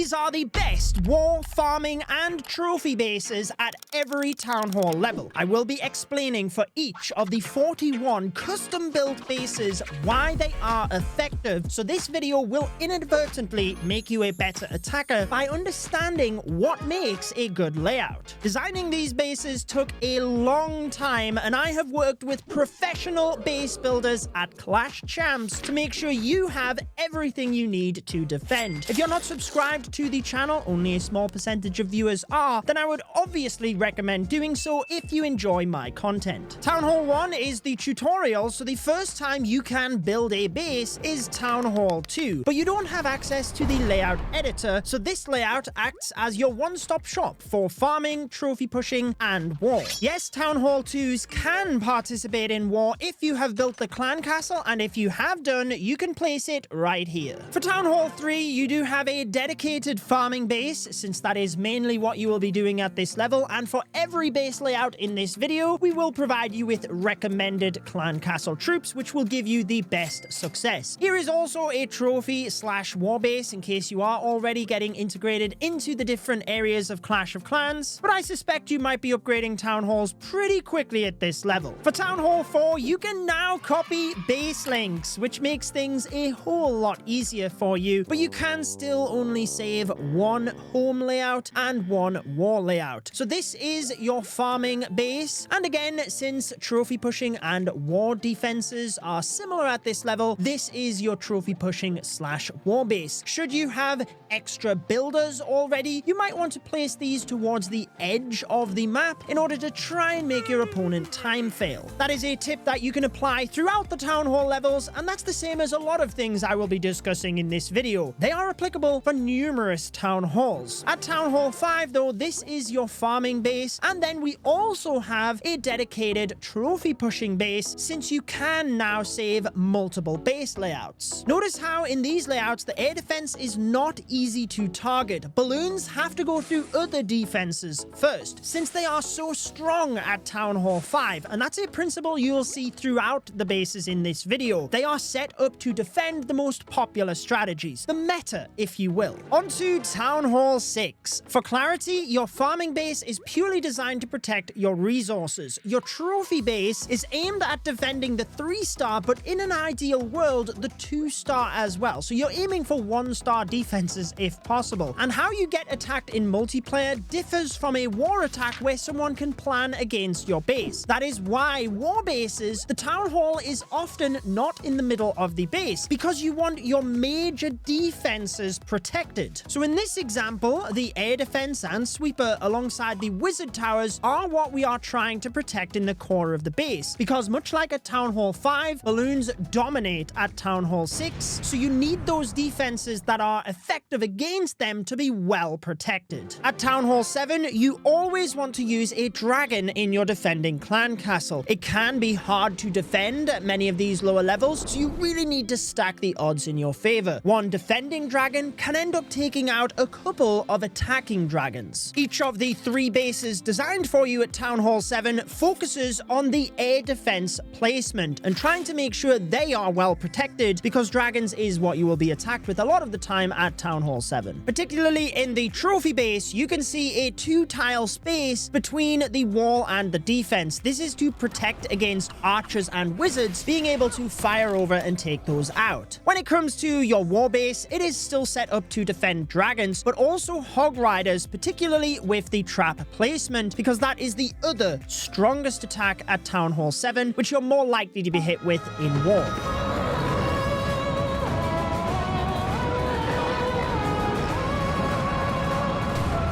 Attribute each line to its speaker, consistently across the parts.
Speaker 1: These are the best war, farming, and trophy bases at every Town Hall level. I will be explaining for each of the 41 custom-built bases why they are effective, so this video will inadvertently make you a better attacker by understanding what makes a good layout. Designing these bases took a long time, and I have worked with professional base builders at Clash Champs to make sure you have everything you need to defend. If you're not subscribed to the channel, only a small percentage of viewers are, then I would obviously recommend doing so if you enjoy my content. Town Hall 1 is the tutorial, so the first time you can build a base is Town Hall 2, but you don't have access to the layout editor, so this layout acts as your one-stop shop for farming, trophy pushing, and war. Yes, Town Hall 2s can participate in war if you have built the clan castle, and if you have done, you can place it right here. For Town Hall 3, you do have a dedicated farming base, since that is mainly what you will be doing at this level, and for every base layout in this video, we will provide you with recommended clan castle troops, which will give you the best success. Here is also a trophy/war base in case you are already getting integrated into the different areas of Clash of Clans, but I suspect you might be upgrading Town Halls pretty quickly at this level. For Town Hall 4, you can now copy base links, which makes things a whole lot easier for you, but you can still only save one home layout and one war layout. So this is your farming base, and again, since trophy pushing and war defenses are similar at this level, this is your trophy pushing/war base. Should you have extra builders already, you might want to place these towards the edge of the map in order to try and make your opponent time fail. That is a tip that you can apply throughout the Town Hall levels, and that's the same as a lot of things I will be discussing in this video. They are applicable for numerous Town Halls. At Town Hall 5, though, this is your farming base, and then we also have a dedicated trophy pushing base, since you can now save multiple base layouts. Notice how in these layouts, the air defense is not easy to target. Balloons have to go through other defenses first, since they are so strong at Town Hall 5, and that's a principle you'll see throughout the bases in this video. They are set up to defend the most popular strategies, the meta, if you will. On to Town Hall 6. For clarity, your farming base is purely designed to protect your resources. Your trophy base is aimed at defending the 3-star, but in an ideal world, the 2-star as well. So you're aiming for 1-star defenses if possible. And how you get attacked in multiplayer differs from a war attack where someone can plan against your base. That is why war bases, the Town Hall is often not in the middle of the base, because you want your major defenses protected. So in this example, the air defense and sweeper alongside the wizard towers are what we are trying to protect in the core of the base, because much like at Town Hall 5, balloons dominate at Town Hall 6, so you need those defenses that are effective against them to be well protected. At Town Hall 7, you always want to use a dragon in your defending clan castle. It can be hard to defend at many of these lower levels, so you really need to stack the odds in your favor. One defending dragon can end up taking out a couple of attacking dragons. Each of the 3 bases designed for you at Town Hall 7 focuses on the air defense placement and trying to make sure they are well protected, because dragons is what you will be attacked with a lot of the time at Town Hall 7. Particularly in the trophy base, you can see a 2-tile space between the wall and the defense. This is to protect against archers and wizards being able to fire over and take those out. When it comes to your war base, it is still set up to defend dragons, but also hog riders, particularly with the trap placement, because that is the other strongest attack at Town Hall 7, which you're more likely to be hit with in war.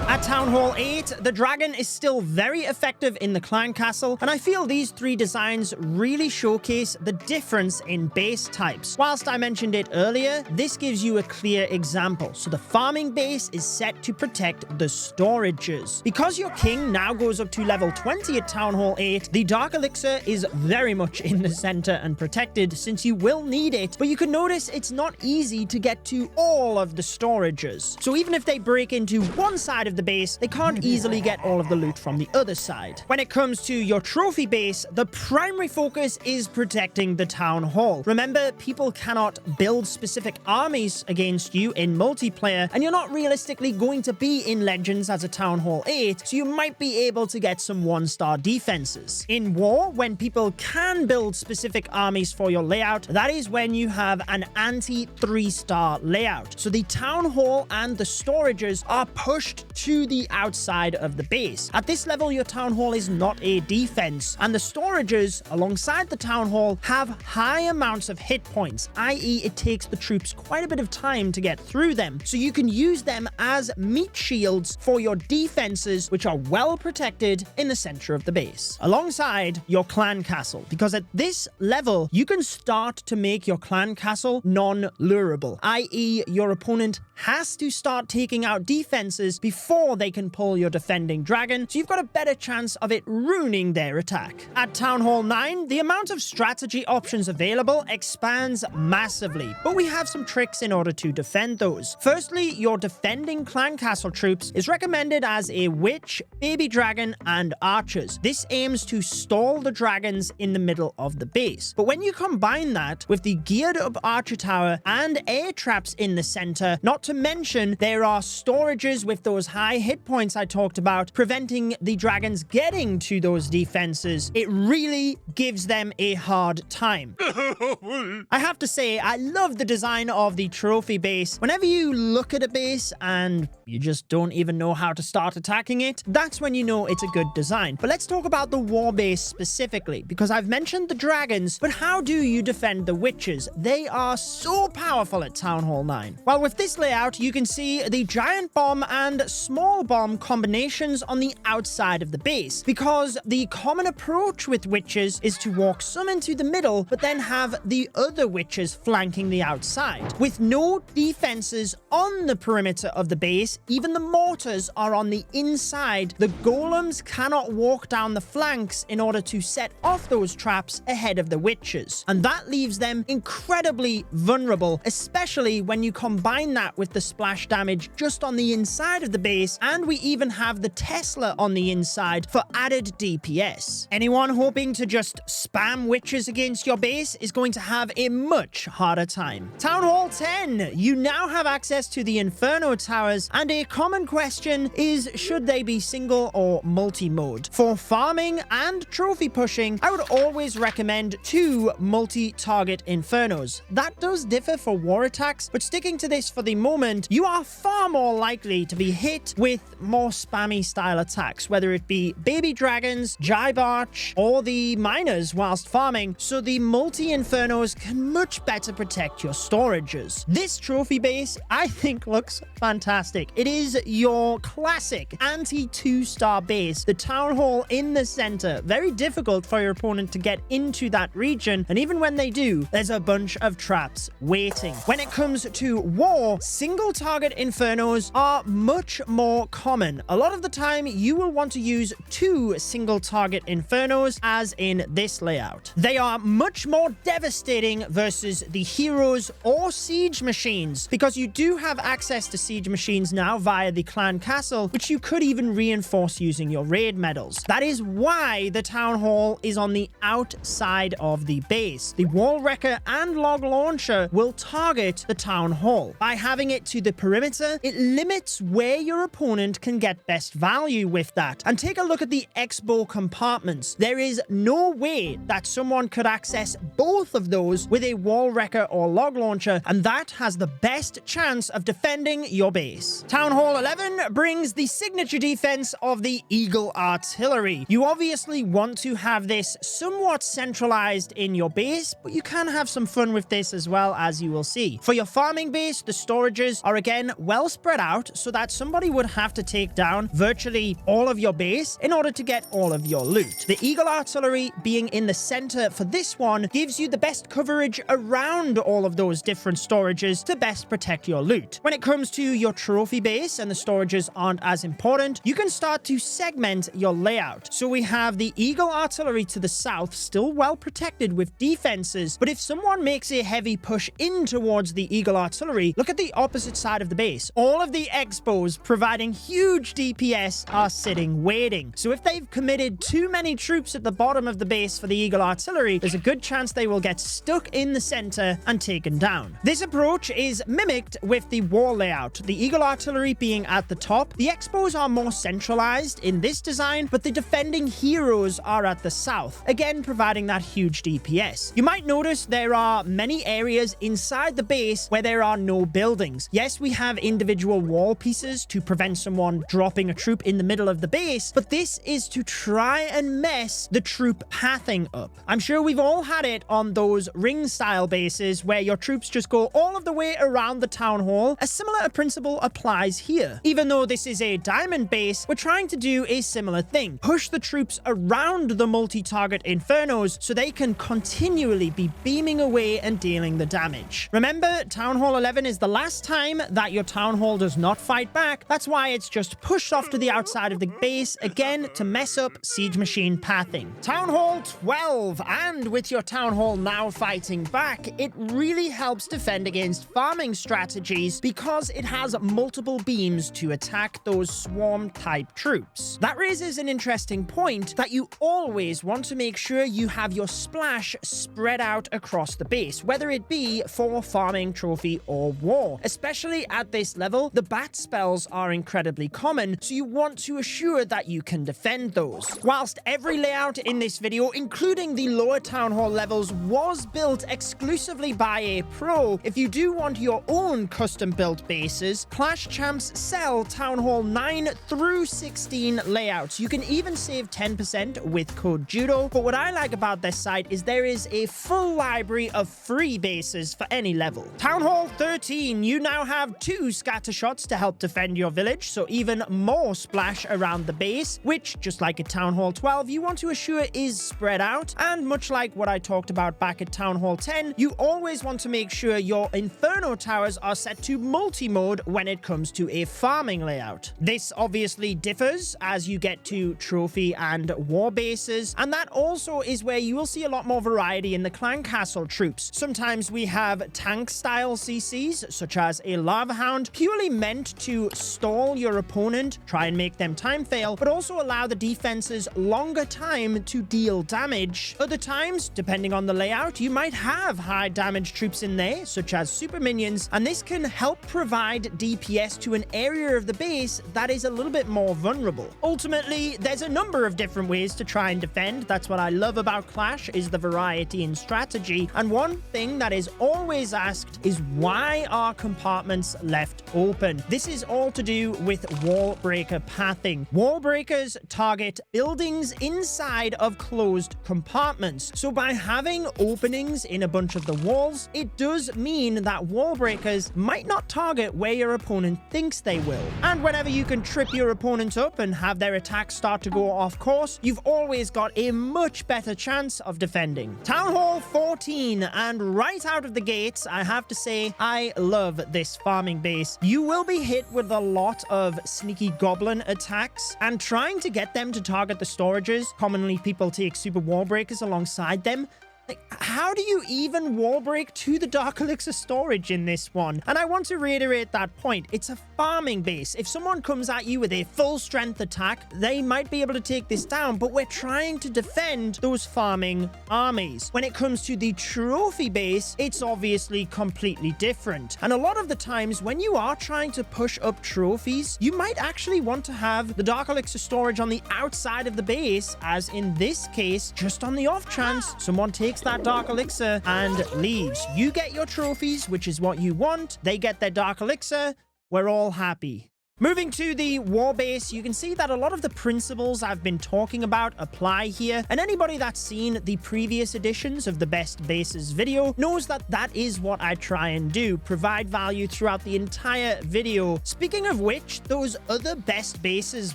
Speaker 1: At Town Hall 8, the dragon is still very effective in the clan castle, and I feel these 3 designs really showcase the difference in base types. Whilst I mentioned it earlier, this gives you a clear example. So the farming base is set to protect the storages. Because your king now goes up to level 20 at Town Hall 8, the Dark Elixir is very much in the center and protected, since you will need it, but you can notice it's not easy to get to all of the storages. So even if they break into one side of the base, they can't easily get all of the loot from the other side. When it comes to your trophy base, the primary focus is protecting the town hall. Remember, people cannot build specific armies against you in multiplayer, and you're not realistically going to be in Legends as a Town Hall 8, so you might be able to get some 1-star defenses. In War, when people can build specific armies for your layout, that is when you have an anti-3-star layout. So the town hall and the storages are pushed to the outside of the base. At this level, your town hall is not a defense, and the storages alongside the town hall have high amounts of hit points, i.e. it takes the troops quite a bit of time to get through them, so you can use them as meat shields for your defenses, which are well protected in the center of the base, alongside your clan castle, because at this level, you can start to make your clan castle non-lurable, i.e. your opponent has to start taking out defenses before they can pull your defending dragon, so you've got a better chance of it ruining their attack. At Town Hall 9, the amount of strategy options available expands massively, but we have some tricks in order to defend those. Firstly, your defending clan castle troops is recommended as a witch, baby dragon, and archers. This aims to stall the dragons in the middle of the base, but when you combine that with the geared up archer tower and air traps in the center, not to mention there are storages with those high hit points I talked about, preventing the dragons getting to those defenses, it really gives them a hard time. I have to say, I love the design of the trophy base. Whenever you look at a base and you just don't even know how to start attacking it, that's when you know it's a good design. But let's talk about the war base specifically, because I've mentioned the dragons, but how do you defend the witches? They are so powerful at Town Hall 9. Well, with this layout, you can see the giant bomb and small bomb combinations on the outside of the base, because the common approach with witches is to walk some into the middle, but then have the other witches flanking the outside. With no defenses on the perimeter of the base, even the mortars are on the inside. The golems cannot walk down the flanks in order to set off those traps ahead of the witches, and that leaves them incredibly vulnerable, especially when you combine that with the splash damage just on the inside of the base, and we even have the Tesla on the inside for added DPS. Anyone hoping to just spam witches against your base is going to have a much harder time. Town Hall 10, you now have access to the Inferno Towers, and a common question is, should they be single or multi-mode? For farming and trophy pushing, I would always recommend 2 multi-target Infernos. That does differ for war attacks, but sticking to this for the moment, you are far more likely to be hit with more spammy style attacks, whether it be baby dragons, jibe arch, or the miners whilst farming, so the multi-Infernos can much better protect your storages. This trophy base, I think, looks fantastic. It is your classic anti-2-star base, the town hall in the center. Very difficult for your opponent to get into that region, and even when they do, there's a bunch of traps waiting. When it comes to war, single target Infernos are much more common. A lot of the time, you will want to use 2 single target Infernos, as in this layout. They are much more devastating versus the heroes or siege machines, because you do have access to siege machines now via the clan castle, which you could even reinforce using your raid medals. That is why the town hall is on the outside of the base. The wall wrecker and log launcher will target the town hall. By having it to the perimeter, it limits where your opponent can get best value with that. And take a look at the expo compartments. There is no way that someone could access both of those with a wall wrecker or log launcher, and that has the best chance of defending your base. Town Hall 11 brings the signature defense of the Eagle Artillery. You obviously want to have this somewhat centralized in your base, but you can have some fun with this as well, as you will see. For your farming base, the storages are again well spread out, so that somebody would have to take down virtually all of your base in order to get all of your loot. The Eagle Artillery being in the center for this one gives you the best coverage around all of those different storages to best protect your loot. When it comes to your trophy base and the storages aren't as important, you can start to segment your layout. So we have the Eagle Artillery to the south, still well protected with defenses, but if someone makes a heavy push in towards the Eagle Artillery, look at the opposite side of the base. All of the expos provide providing huge DPS, are sitting waiting. So if they've committed too many troops at the bottom of the base for the Eagle Artillery, there's a good chance they will get stuck in the center and taken down. This approach is mimicked with the war layout, the Eagle Artillery being at the top. The Expos are more centralized in this design, but the defending heroes are at the south, again providing that huge DPS. You might notice there are many areas inside the base where there are no buildings. Yes, we have individual wall pieces to prevent someone dropping a troop in the middle of the base, but this is to try and mess the troop pathing up. I'm sure we've all had it on those ring-style bases where your troops just go all of the way around the town hall. A similar principle applies here. Even though this is a diamond base, we're trying to do a similar thing. Push the troops around the multi-target infernos so they can continually be beaming away and dealing the damage. Remember, Town Hall 11 is the last time that your town hall does not fight back. That's why it's just pushed off to the outside of the base, again, to mess up siege machine pathing. Town Hall 12, and with your town hall now fighting back, it really helps defend against farming strategies because it has multiple beams to attack those swarm-type troops. That raises an interesting point that you always want to make sure you have your splash spread out across the base, whether it be for farming, trophy, or war. Especially at this level, the bat spells are incredibly common, so you want to assure that you can defend those. Whilst every layout in this video, including the lower town hall levels, was built exclusively by a pro, if you do want your own custom built bases, Clash Champs sell Town Hall 9 through 16 layouts. You can even save 10% with code Judo, but what I like about this site is there is a full library of free bases for any level. Town Hall 13, you now have 2 scatter shots to help defend your village, so even more splash around the base, which, just like at Town Hall 12, you want to assure is spread out. And much like what I talked about back at Town Hall 10, you always want to make sure your Inferno towers are set to multi-mode when it comes to a farming layout. This obviously differs as you get to trophy and war bases, and that also is where you will see a lot more variety in the clan castle troops. Sometimes we have tank-style CCs, such as a Lava Hound, purely meant to stall your opponent, try and make them time fail, but also allow the defenses longer time to deal damage. Other times, depending on the layout, you might have high damage troops in there, such as super minions, and this can help provide DPS to an area of the base that is a little bit more vulnerable. Ultimately, there's a number of different ways to try and defend. That's what I love about Clash, is the variety in strategy. And one thing that is always asked is, why are compartments left open? This is all to do with wall breaker pathing. Wall breakers target buildings inside of closed compartments. So by having openings in a bunch of the walls, it does mean that wall breakers might not target where your opponent thinks they will. And whenever you can trip your opponent up and have their attacks start to go off course, you've always got a much better chance of defending. Town Hall 14, and right out of the gates, I have to say, I love this farming base. You will be hit with a lot of sneaky goblin attacks, and trying to get them to target the storages. Commonly, people take super wall breakers alongside them. Like, how do you even wall break to the Dark Elixir storage in this one? And I want to reiterate that point. It's a farming base. If someone comes at you with a full strength attack, they might be able to take this down, but we're trying to defend those farming armies. When it comes to the trophy base, it's obviously completely different. And a lot of the times when you are trying to push up trophies, you might actually want to have the Dark Elixir storage on the outside of the base, as in this case, just on the off chance someone takes that Dark Elixir and leaves. You get your trophies, which is what you want. They get their Dark Elixir. We're all happy. Moving to the war base, you can see that a lot of the principles I've been talking about apply here, and anybody that's seen the previous editions of the Best Bases video knows that that is what I try and do, provide value throughout the entire video. Speaking of which, those other Best Bases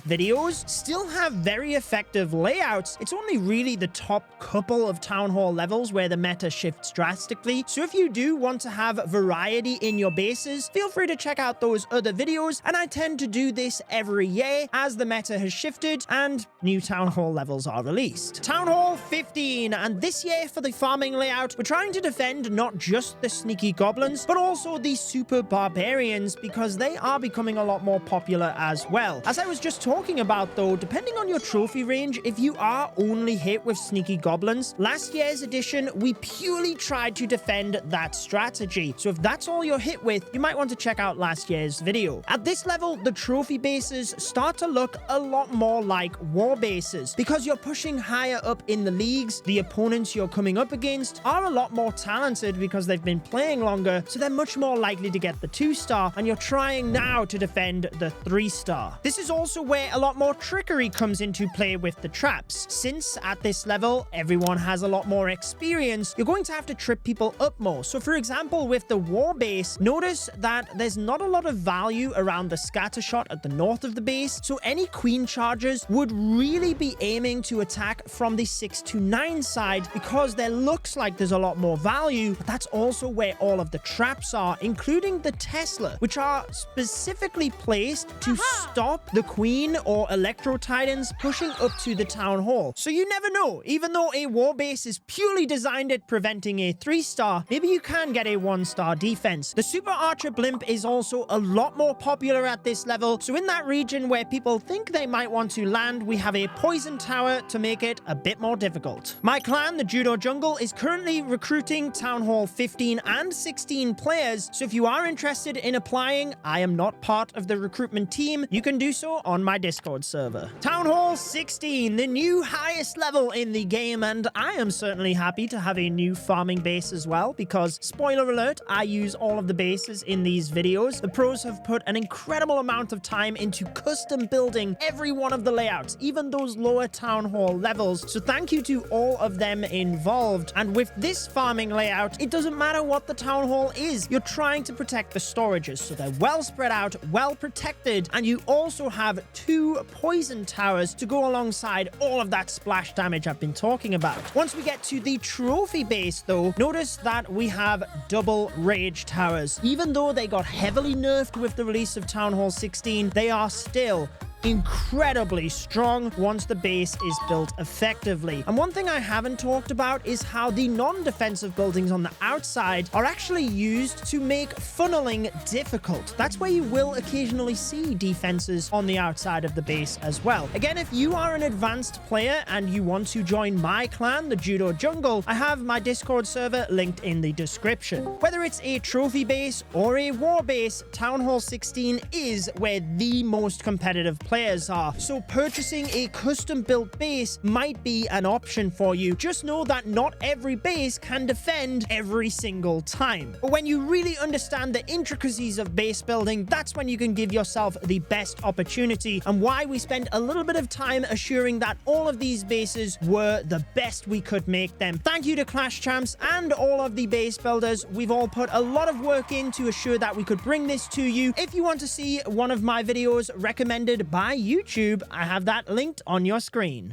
Speaker 1: videos still have very effective layouts. It's only really the top couple of Town Hall levels where the meta shifts drastically, so if you do want to have variety in your bases, feel free to check out those other videos, and I tend tend to do this every year as the meta has shifted and new Town Hall levels are released. Town Hall 15, and this year for the farming layout, we're trying to defend not just the sneaky goblins, but also the super barbarians, because they are becoming a lot more popular as well. As I was just talking about though, depending on your trophy range, if you are only hit with sneaky goblins, last year's edition, we purely tried to defend that strategy. So if that's all you're hit with, you might want to check out last year's video. At this level, the trophy bases start to look a lot more like war bases, because you're pushing higher up in the leagues. The opponents you're coming up against are a lot more talented because they've been playing longer, so they're much more likely to get the 2-star, and you're trying now to defend the 3-star. This is also where a lot more trickery comes into play with the traps. Since at this level, everyone has a lot more experience, you're going to have to trip people up more. So for example, with the war base, notice that there's not a lot of value around the scatter shot at the north of the base, so any queen chargers would really be aiming to attack from the 6 to 9 side, because there looks like there's a lot more value, but that's also where all of the traps are, including the Tesla, which are specifically placed to stop the queen or electro titans pushing up to the town hall. So you never know, even though a war base is purely designed at preventing a 3-star, maybe you can get a 1-star defense. The super archer blimp is also a lot more popular at this level, so in that region where people think they might want to land, we have a poison tower to make it a bit more difficult. My clan, the Judo Jungle, is currently recruiting Town Hall 15 and 16 players, so if you are interested in applying, I am not part of the recruitment team, you can do so on my Discord server. Town Hall 16, the new highest level in the game, and I am certainly happy to have a new farming base as well, because, spoiler alert, I use all of the bases in these videos. The pros have put an incredible amount of time into custom building every one of the layouts, even those lower Town Hall levels, so thank you to all of them involved. And with this farming layout, it doesn't matter what the Town Hall is, you're trying to protect the storages, so they're well spread out, well protected, and you also have 2 poison towers to go alongside all of that splash damage I've been talking about. Once we get to the trophy base though, notice that we have double rage towers. Even though they got heavily nerfed with the release of Town Hall 16, they are still incredibly strong once the base is built effectively. And one thing I haven't talked about is how the non-defensive buildings on the outside are actually used to make funneling difficult. That's where you will occasionally see defenses on the outside of the base as well. Again, if you are an advanced player and you want to join my clan, the Judo Jungle, I have my Discord server linked in the description. Whether it's a trophy base or a war base, Town Hall 16 is where the most competitive players are, so purchasing a custom built base might be an option for you. Just know that not every base can defend every single time, but when you really understand the intricacies of base building, that's when you can give yourself the best opportunity, and why we spend a little bit of time assuring that all of these bases were the best we could make them. Thank you to Clash Champs and all of the base builders. We've all put a lot of work in to assure that we could bring this to you. If you want to see one of my videos recommended by YouTube, I have that linked on your screen.